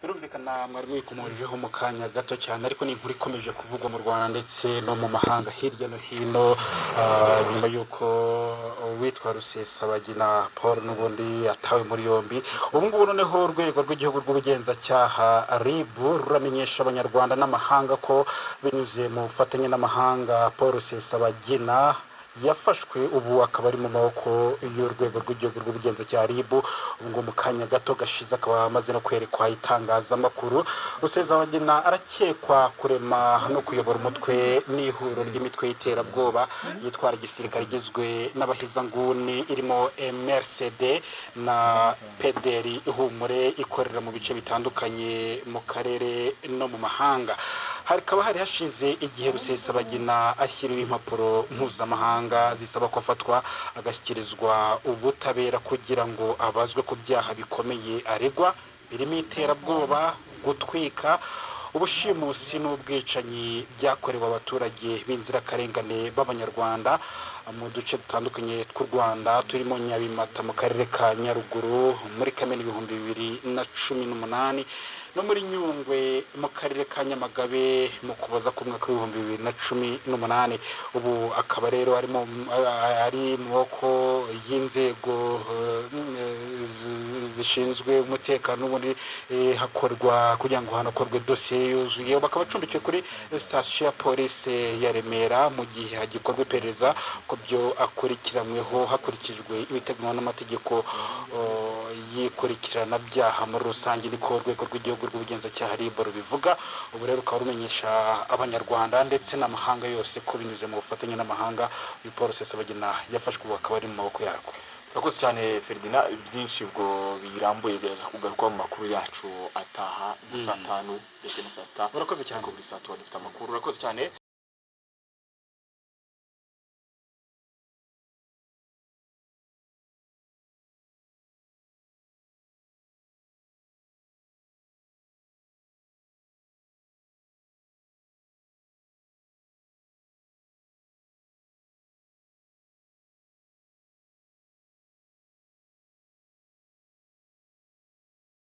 birumvikana mwari mwikomojeho mu kanya gato cyane ariko ni inkuru ikomeje kuvugwa mu Rwanda ndetse no mu mahanga hirya no hino nyuma y'uko uwitwa Rusesabagina Paul n'ubundi atawe muri yombi. Ubu ngubu noneho urwego rw'igihugu rw'ubugenzacyaha RIB ruramenyesha abanyarwanda n'amahanga ko binyuze mu bufatanye n'amahanga Paul Rusesabagina yafashwe ubu akaba ari mu maboko y'urwego rw'igihugu rw'ubugenzacyaha RIB. Ubwo mu kanya gato gashize akaba amaze no kwerekwa itangazamakuru. Rusesabagina arakekwa kurema no kuyobora umutwe n'ihuriro ry'imitwe y'iterabwoba yitwara igisirikare igizwe n'abahezanguni irimo MRCD na PDR ihumure ikorera mu bice bitandukanye mu karere no mu mahanga. Hakaba hari hashize igihe Rusesabagina ashyiriwe impapuro mpuzamahanga zisaba ko afatwa agashyikirizwa ubutabera kugira ngo abazwe ku byaha bikomeye aregwa birimo iterabwoba, gutwika, ubushimusi n'ubwicanyi byakorewe abaturage b'inzirakarengane b'abanyarwanda mu duce dutandukanye tw'u Rwanda turimo Nyabimata mu karere ka Nyaruguru muri Kamena 2018 no muri Nyungwe mu karere ka Nyamagabe mu Kuboza ku mwaka wa 2018. Ubu akaba rero ari mu maboko y'inzego zishinzwe umutekano n'ubundi hakorwa kugira ngo hanakorwe dosiye yuzuye. Bakaba acumbikiwe kuri sitasiyo ya polisi ya Remera mu gihe hagikorwa iperereza ko byo akurikiranyweho hakurikijwe ibiteganywa n'amategeko yikurikirana byaha muri rusange. Niko urwego rw'igihugu rw'ubugenzacyaha RIB rubivuga. Ubu rero ukaba rumenyesha abanyarwanda ndetse n'amahanga yose ko binyuze mu bufatanye n'amahanga uyu Paul Rusesabagina yafashwe ubu akaba ari mu maboko yarwo. Urakoze cyane Ferdinand, byinshi ubwo birambuye biraza kugaruka mu makuru yacu ataha saa 5 ndetse na saa 6. Urakoze cyane. Buri saa 2 dufite amakuru. Urakoze cyane.